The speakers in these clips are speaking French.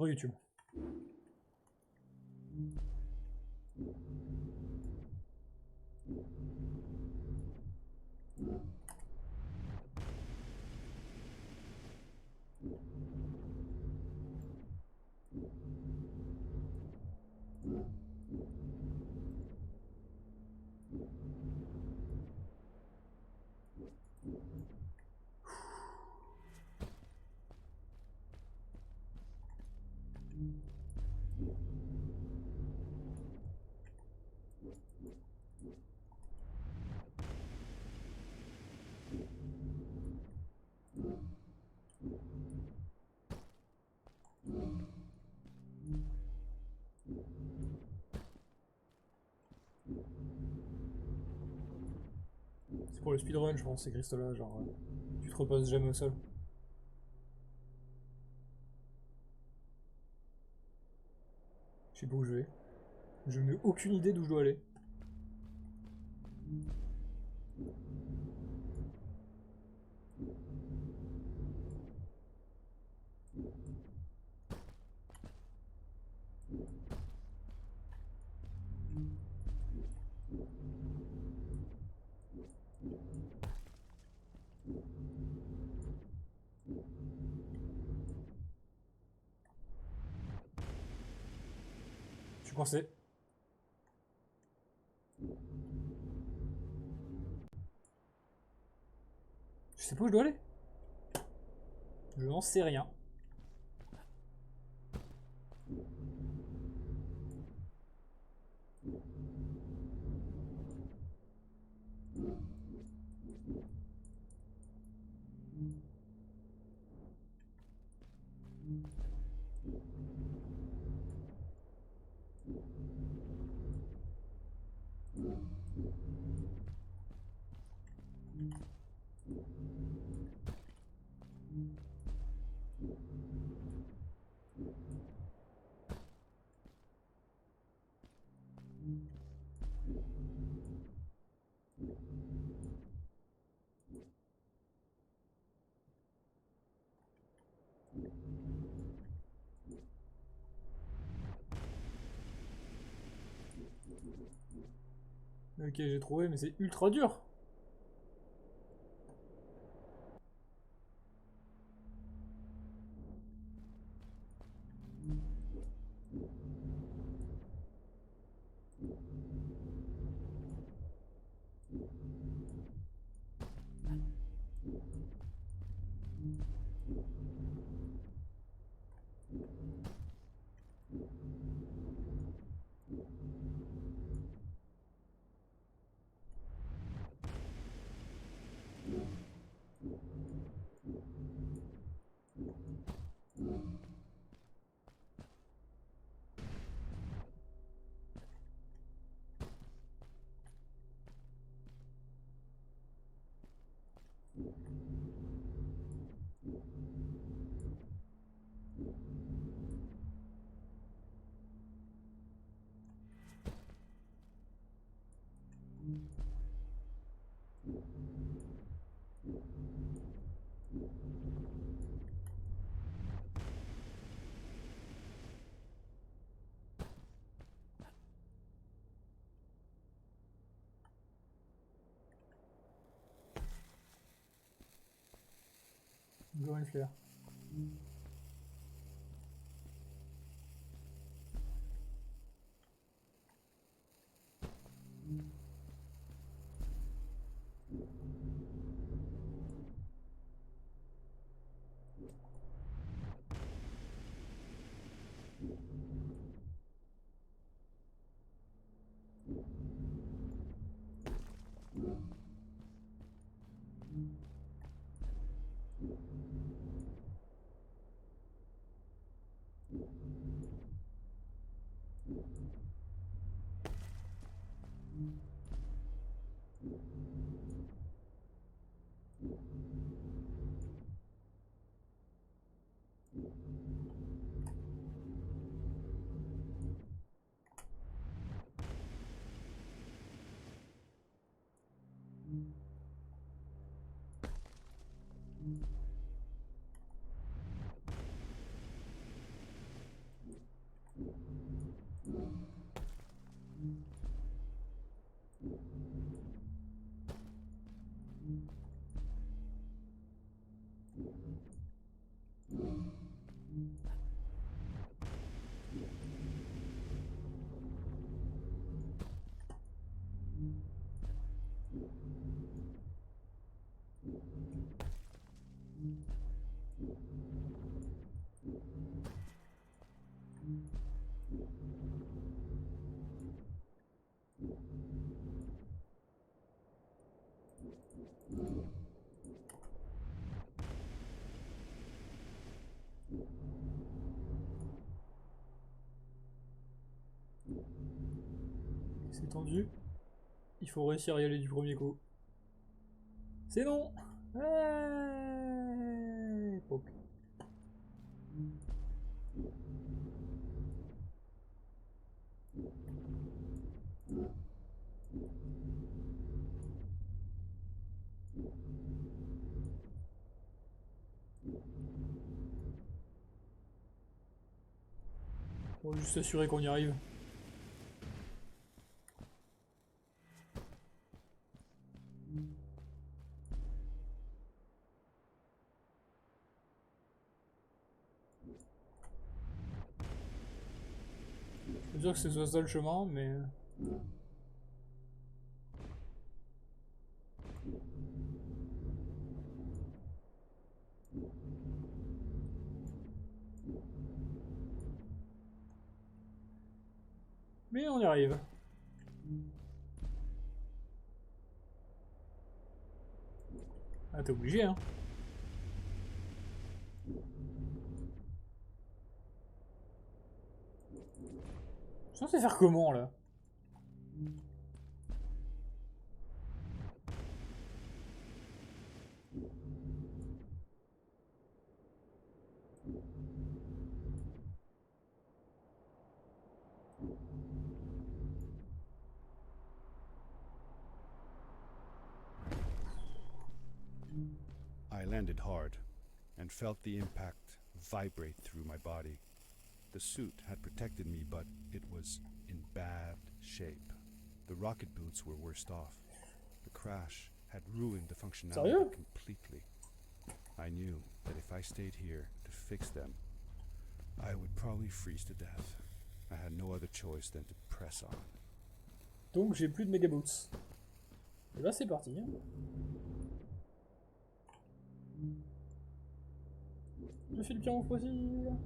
YouTube. C'est pour le speedrun, je pense, ces cristaux-là, genre, tu te reposes jamais au sol. Je sais pas où je vais. Je n'ai aucune idée d'où je dois aller. Je suis coincé. Je sais pas où je dois aller. Je n'en sais rien. Ok, j'ai trouvé, mais c'est ultra dur. Go and flare. perdu. Il faut réussir à y aller du premier coup. C'est non. Ouais. Ok. On va juste s'assurer qu'on y arrive. Je veux dire que ce soit ça le chemin, mais... Mais on y arrive. Ah, t'es obligé, hein. Je suis censé faire comment, là? I landed hard and felt the impact vibrate through my body. The suit had protected me, but it was in bad shape. The rocket boots were worst off. The crash had ruined the functionality Sérieux? completely. I knew that if I stayed here to fix them, I would probably freeze to death. I had no other choice than to press on. Donc j'ai plus de méga boots. Et bah c'est parti. Je fais le pire move possible.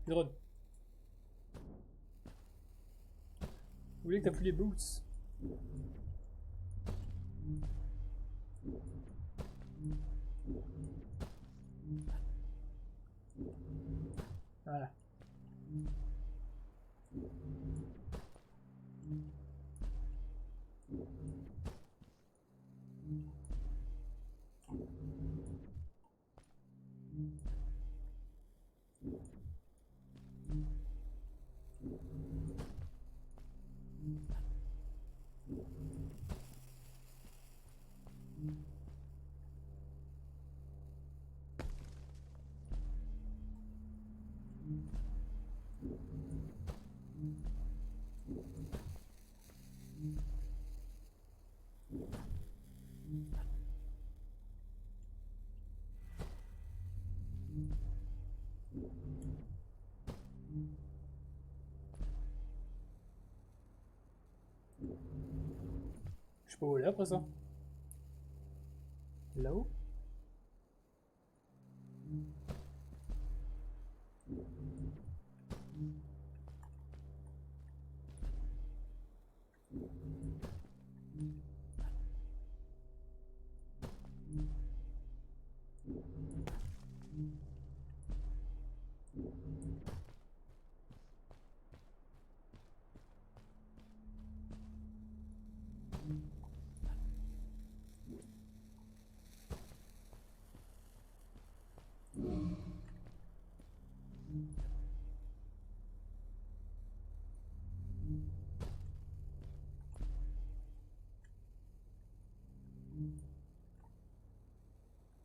Drone. Vous voulez que t'as plus les boots? Voilà. Je peux voler après ça. Là-haut?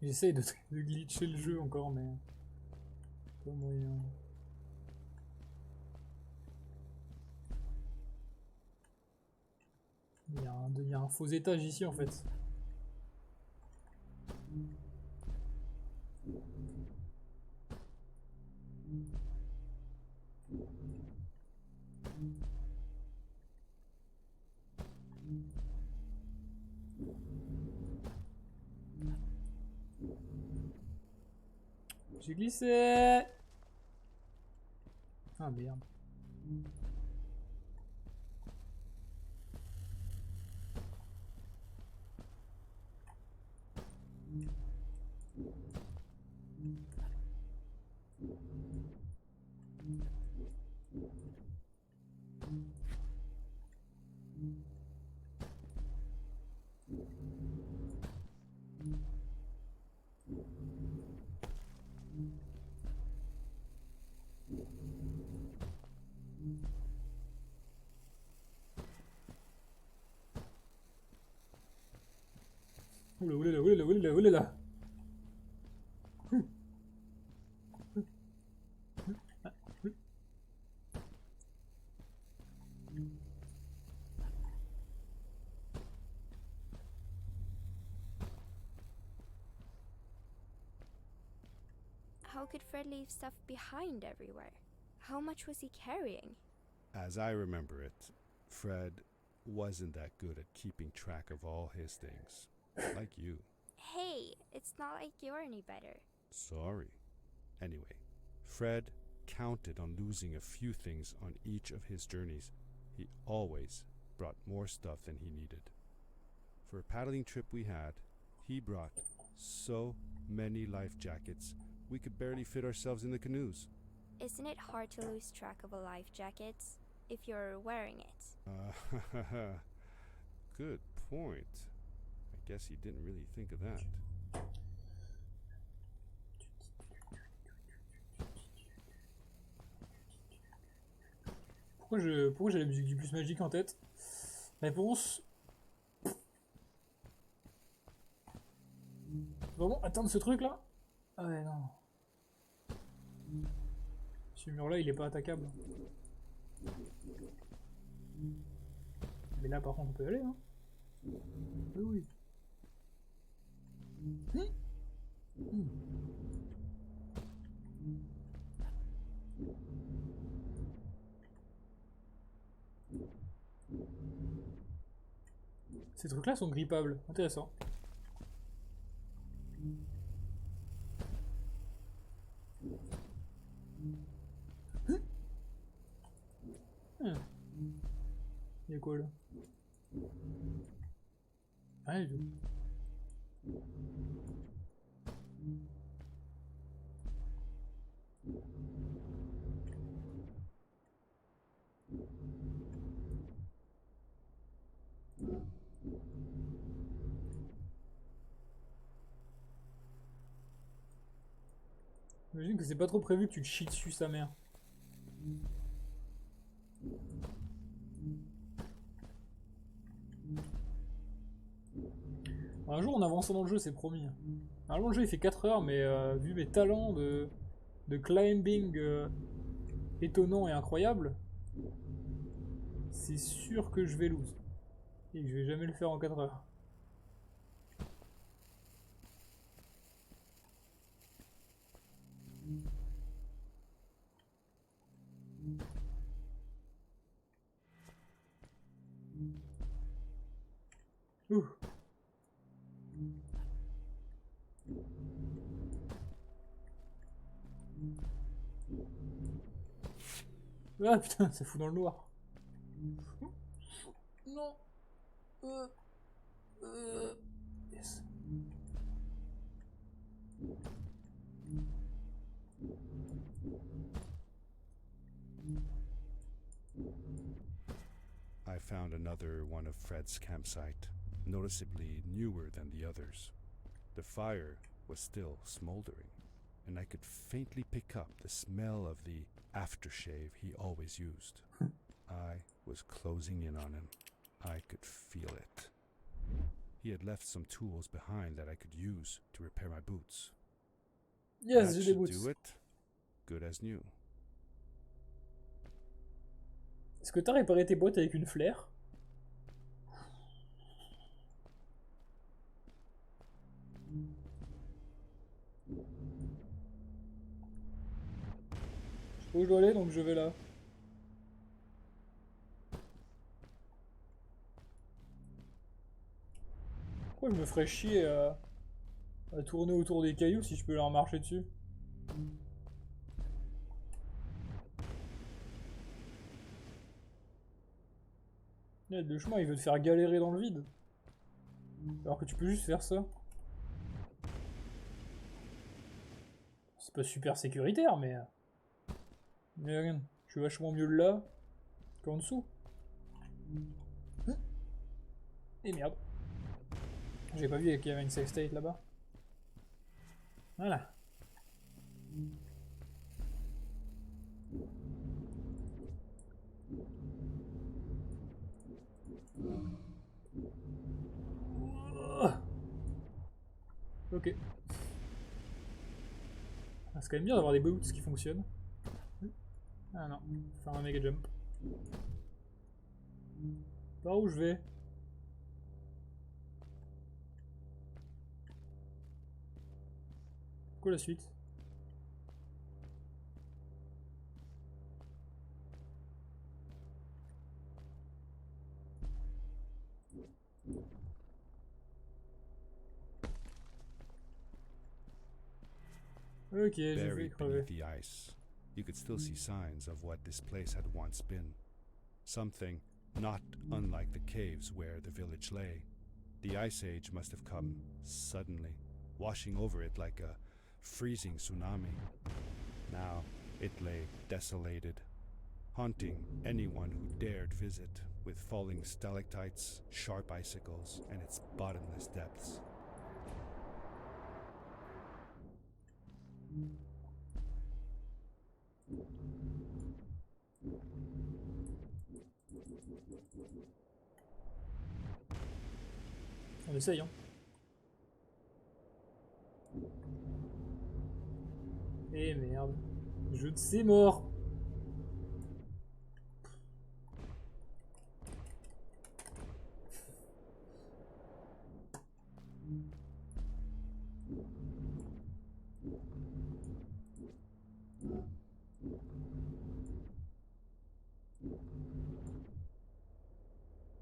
J'essaye de glitcher le jeu encore, mais... Pas moyen. Il y a un faux étage ici, en fait. suis glissé. Ah merde. Oula, oula, oula, oula, oula, oula. How could Fred leave stuff behind everywhere? How much was he carrying? As I remember it, Fred wasn't that good at keeping track of all his things. Like you. Hey, it's not like you're any better. Sorry. Anyway, Fred counted on losing a few things on each of his journeys. He always brought more stuff than he needed. For a paddling trip we had, he brought so many life jackets, we could barely fit ourselves in the canoes. Isn't it hard to lose track of a life jacket if you're wearing it? Good point. I guess he didn't really think of that. Pourquoi j'ai la musique du plus magique en tête? Réponse. Vraiment atteindre ce truc là? Ah ouais, non. Ce mur là il est pas attaquable. Mais là par contre on peut y aller hein. Oui oui. Ces trucs là sont grippables, intéressant. Il y a quoi là? Ah, il est... J'imagine que c'est pas trop prévu que tu te chies dessus sa mère. Un jour on avance dans le jeu, c'est promis. Normalement le jeu il fait 4 heures, mais vu mes talents de climbing étonnants et incroyables, c'est sûr que je vais lose. Et que je vais jamais le faire en 4 heures. Ouh. Ah putain, ça fout dans le noir. Non. Yes. I found another one of Fred's campsite, noticeably newer than the others. The fire was still smoldering, and I could faintly pick up the smell of the aftershave he always used. I was closing in on him. I could feel it. He had left some tools behind that I could use to repair my boots. Yes, That j'ai des should boots. do it. Good as new. Est-ce que t'as réparé tes boîtes avec une flair? Je sais pas où je dois aller, donc je vais là. Pourquoi je me ferais chier à tourner autour des cailloux si je peux leur marcher dessus? Le chemin il veut te faire galérer dans le vide. Alors que tu peux juste faire ça. C'est pas super sécuritaire mais... Mais regarde, je suis vachement mieux là qu'en dessous. Et merde. J'ai pas vu qu'il y avait une safe state là-bas. Voilà. Ok. Ah, c'est quand même bien d'avoir des boots qui fonctionnent. Ah non, faire un méga jump. Par où je vais? Quoi la suite? Ok, j'ai fait Buried crever. beneath the ice, you could still see signs of what this place had once been. Something not unlike the caves where the village lay. The ice age must have come suddenly, washing over it like a freezing tsunami. Now it lay desolated, haunting anyone who dared visit, with falling stalactites, sharp icicles, and its bottomless depths. On essaye, hein. Eh merde. C'est mort.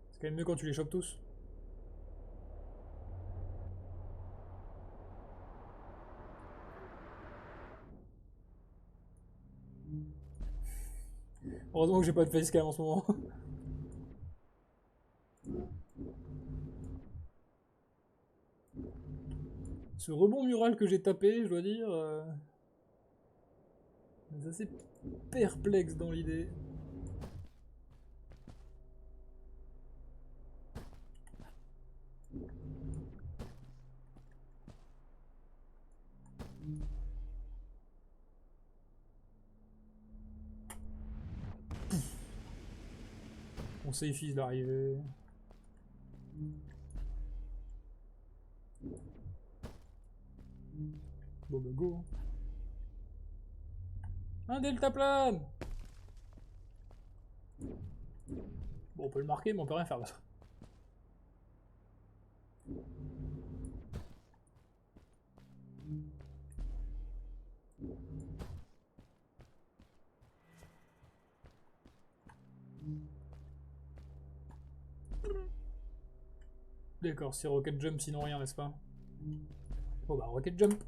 C'est quand même mieux quand tu les chopes tous. Heureusement que j'ai pas de facecam en ce moment. Ce rebond mural que j'ai tapé, je dois dire... C'est assez perplexe dans l'idée. Mon safe is d'arriver. Bon bah go. Un deltaplane. Bon on peut le marquer mais on peut rien faire d'autre. D'accord, c'est rocket jump sinon rien n'est-ce pas? Bon bah rocket jump.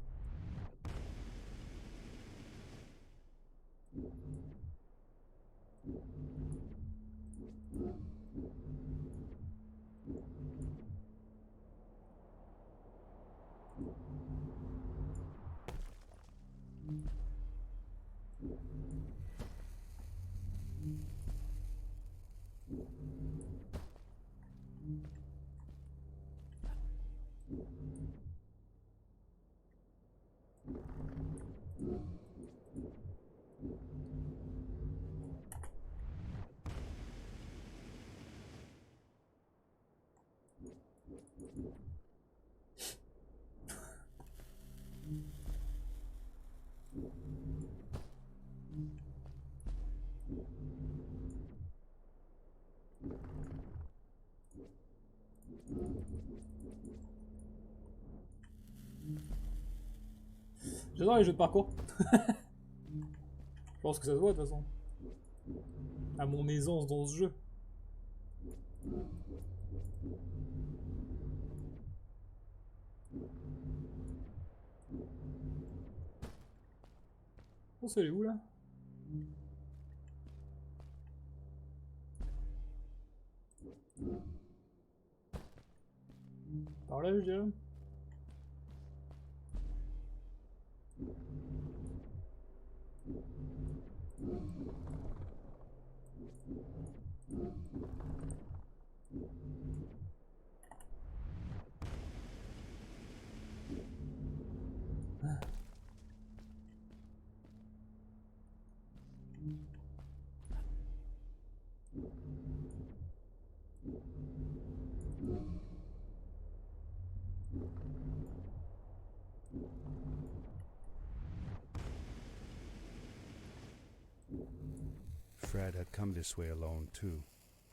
J'adore les jeux de parcours. Je pense que ça se voit de toute façon. À mon aisance dans ce jeu. Oh, c'est elle est où là? Par là, je dirais. Fred had come this way alone, too.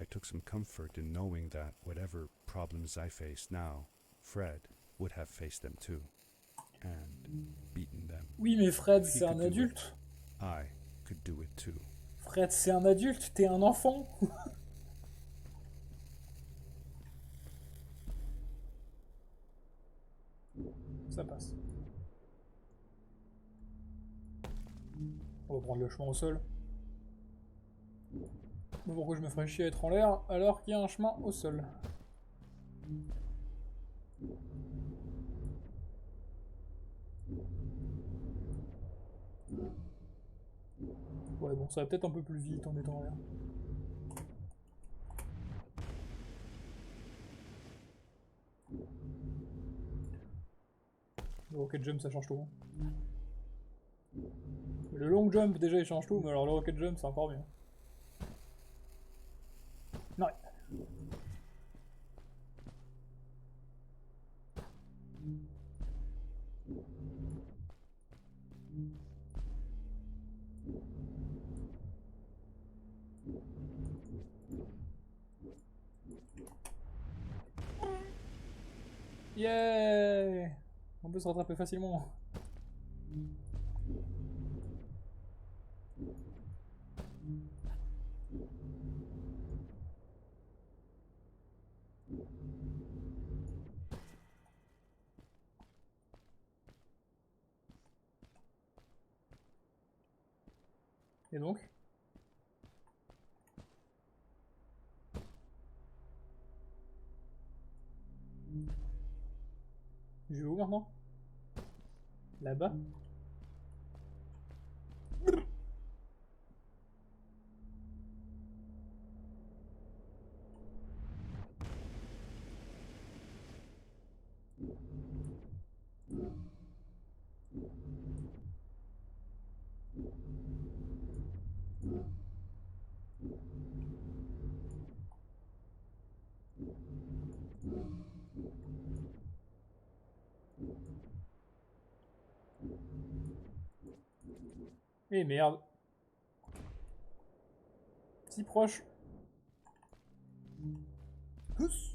I took some comfort in knowing that whatever problems I faced now, Fred would have faced them too, and beaten them. Oui, mais Fred, If he c'est could un do adulte. it, I could do it too. Fred, c'est un adulte, t'es un enfant. Ça passe. On va prendre le chemin au sol. Mais pourquoi je me ferais chier à être en l'air alors qu'il y a un chemin au sol? Ouais, bon, ça va peut-être un peu plus vite en étant en l'air. Le rocket jump, ça change tout. Le long jump, déjà, il change tout, mais alors le rocket jump, c'est encore mieux. Non. Yeah! On peut se rattraper facilement. Et donc? Je vais où maintenant? Là-bas? Eh merde. Si proche. Pousse.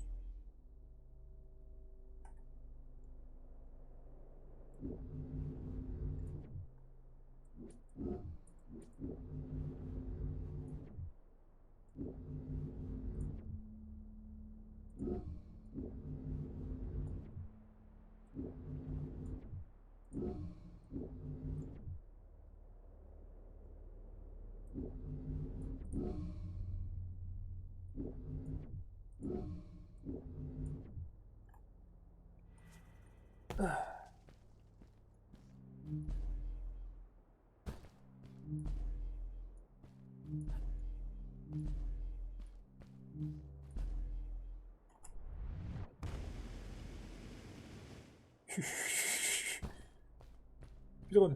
Drone.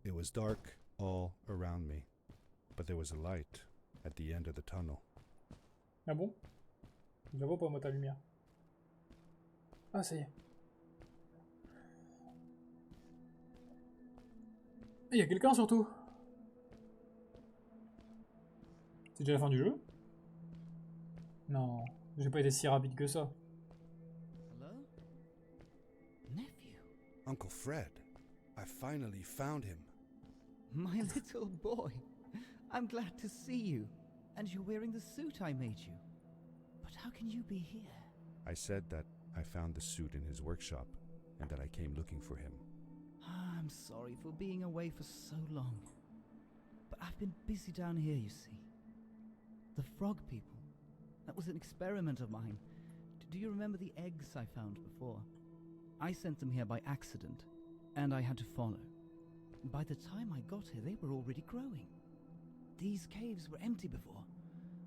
It was dark all around me, but there was a light at the end of the tunnel. Ah bon? Je la vois pas moi ta lumière. Ah ça y est. Il y a quelqu'un surtout. C'est déjà la fin du jeu? Non, j'ai pas été si rapide que ça. Hello? Nephew? Uncle Fred, I finally found him. My little boy. I'm glad to see you. And you're wearing the suit I made you. But how can you be here? I said that I found the suit in his workshop, and that I came looking for him. I'm sorry for being away for so long. But I've been busy down here, you see. The frog people. That was an experiment of mine. Do you remember the eggs I found before? I sent them here by accident, and I had to follow. By the time I got here, they were already growing. These caves were empty before,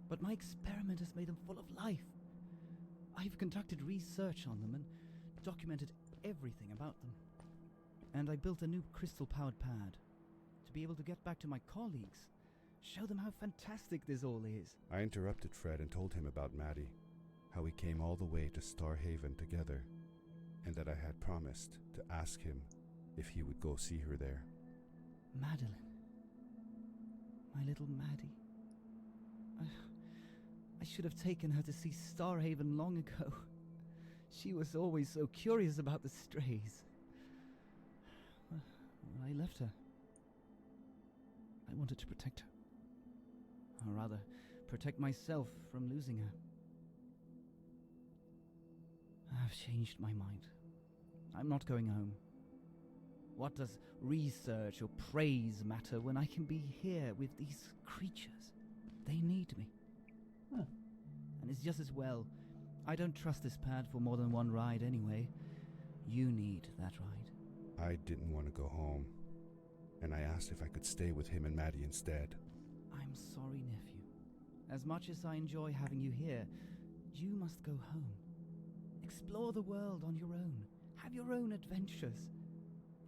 but my experiment has made them full of life. I've conducted research on them and documented everything about them. And I built a new crystal-powered pad to be able to get back to my colleagues, show them how fantastic this all is. I interrupted Fred and told him about Maddie, how we came all the way to Starhaven together, and that I had promised to ask him if he would go see her there. Madeline. My little Maddie. I should have taken her to see Starhaven long ago. She was always so curious about the strays. Well, I left her. I wanted to protect her. Or rather, protect myself from losing her. I've changed my mind. I'm not going home. What does research or praise matter when I can be here with these creatures? They need me. And it's just as well. I don't trust this pad for more than one ride anyway. You need that ride. I didn't want to go home, and I asked if I could stay with him and Maddie instead. I'm sorry, nephew. As much as I enjoy having you here, you must go home. Explore the world on your own. Have your own adventures.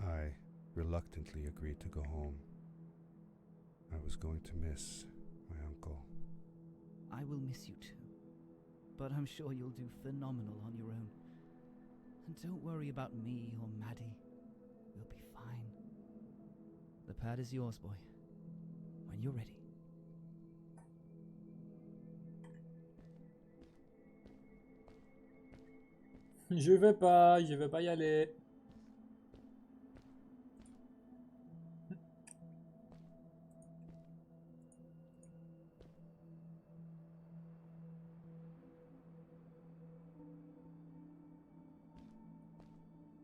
I reluctantly agreed to go home. I was going to miss my uncle. I will miss you too. But I'm sure you'll do phenomenal on your own. And don't worry about me or Maddie. We'll be fine. The pad is yours, boy. When you're ready. Je vais pas y aller.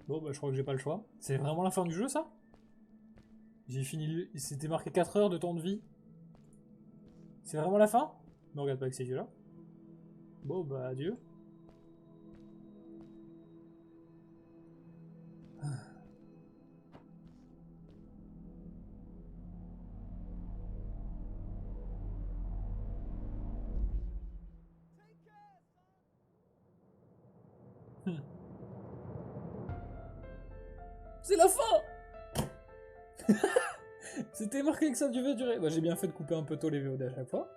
Bon bah je crois que j'ai pas le choix. C'est vraiment la fin du jeu ça? J'ai fini, c'était marqué 4 heures de temps de vie. C'est vraiment la fin? Ne regarde pas avec ces yeux là. Bon bah adieu. C'est la fin. C'était marqué que ça devait durer. Bah, j'ai bien fait de couper un peu tôt les VOD à chaque fois.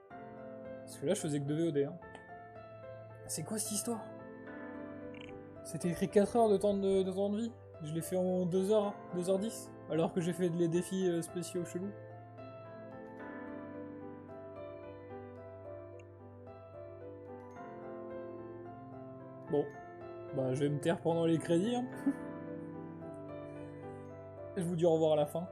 Parce que là, je faisais que 2 VOD. Hein. C'est quoi cette histoire? C'était écrit 4 heures de temps de vie. Je l'ai fait en 2 heures, 2h10. Alors que j'ai fait les défis spéciaux chelous. Bon. Bah, je vais me taire pendant les crédits. Hein. Je vous dis au revoir à la fin.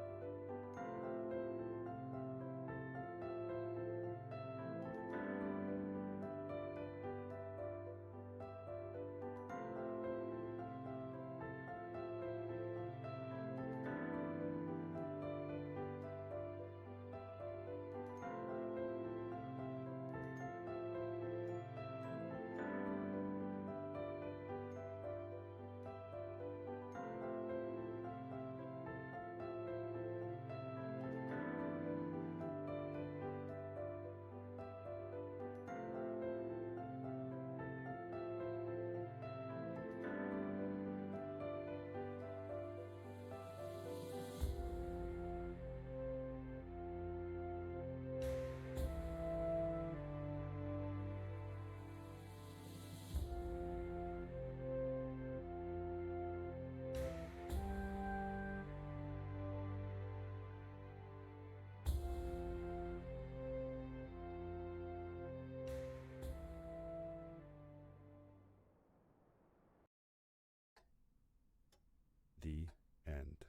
The end.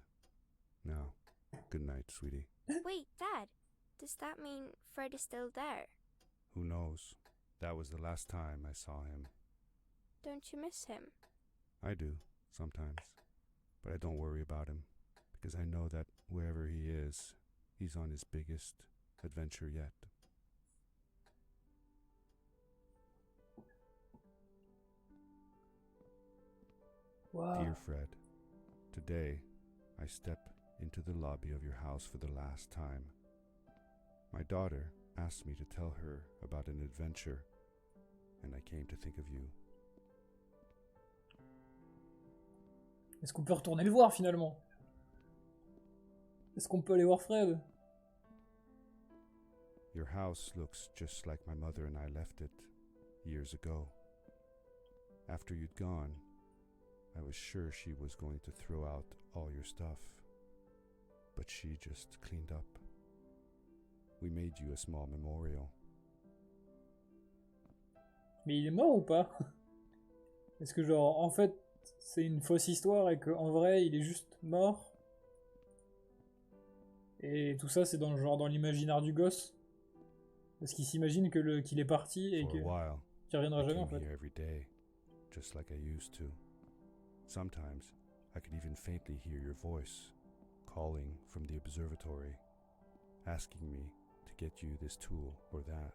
Now, good night, sweetie. Wait, Dad. Does that mean Fred is still there? Who knows? That was the last time I saw him. Don't you miss him? I do. sometimes, but I don't worry about him, because I know that wherever he is, he's on his biggest adventure yet. Wow. Dear Fred, today I step into the lobby of your house for the last time. My daughter asked me to tell her about an adventure, and I came to think of you. Est-ce qu'on peut retourner le voir finalement? Est-ce qu'on peut aller voir Fred? Your house looks just like my mother and I left it years ago. After you'd gone, I was sure she was going to throw out all your stuff, but she just cleaned up. We made you a small memorial. Mais il est mort ou pas? Est-ce que genre en fait c'est une fausse histoire et qu'en vrai il est juste mort? Et tout ça c'est dans genre dans l'imaginaire du gosse? Parce qu'il s'imagine que qu'il est parti et For a while, qu'il reviendra I jamais en came fait. here every day, just like I used to. Sometimes I could even faintly hear your voice, calling from the observatory, asking me to get you this tool or that.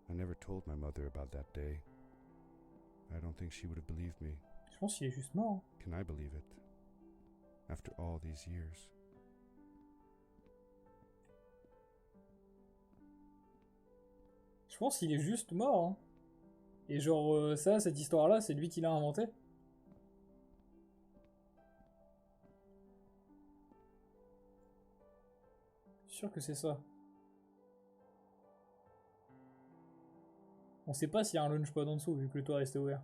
I never told my mother about that day. I don't think she would have believed me. Je pense qu'il est juste mort. Hein. Can I believe it? After all these years. Je pense qu'il est juste mort. Hein. Et genre ça, cette histoire-là, c'est lui qui l'a inventé. Je suis sûr que c'est ça. On sait pas s'il y a un launchpad en dessous vu que le toit restait ouvert.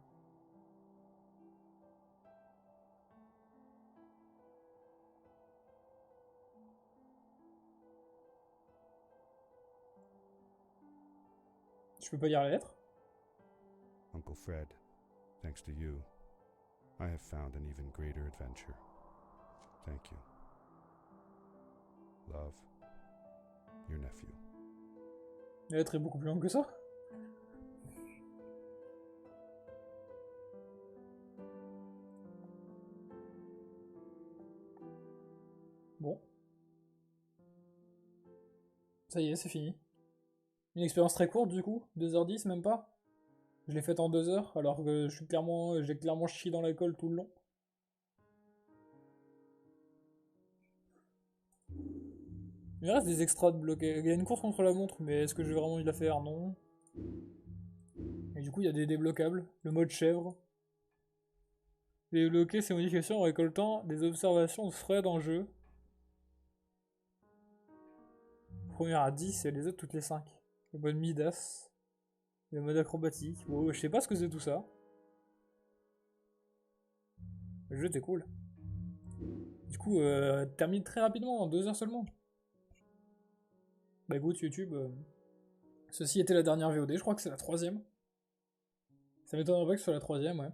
Je peux pas lire la lettre? Uncle Fred, thanks to you, I have found an even greater adventure. Thank you. Love, your nephew. La lettre est beaucoup plus longue que ça. Bon. Ça y est, c'est fini. Une expérience très courte du coup, 2h10 même pas. Je l'ai faite en 2 heures alors que j'ai clairement chié dans la colle tout le long. Il reste des extras de bloquer. Il y a une course contre la montre, mais est-ce que j'ai vraiment envie de la faire? Non. Et du coup, il y a des débloquables. Le mode chèvre. Débloquer ces modifications en récoltant des observations de Fred en jeu. Première à 10 et les autres toutes les 5. Le mode Midas. Le mode acrobatique. Wow, je sais pas ce que c'est tout ça. Le jeu était cool. Du coup, termine très rapidement, en 2 heures seulement. Bah écoute, YouTube, ceci était la dernière VOD, je crois que c'est la 3ème. Ça m'étonnerait pas que ce soit la 3ème, ouais.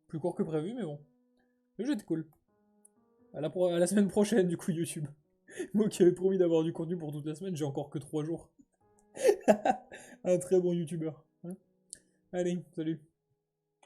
Plus court que prévu, mais bon. Le jeu était cool. À la semaine prochaine, du coup, YouTube. Moi qui avais promis d'avoir du contenu pour toute la semaine, j'ai encore que 3 jours. Un très bon YouTuber. Hein. Allez, salut.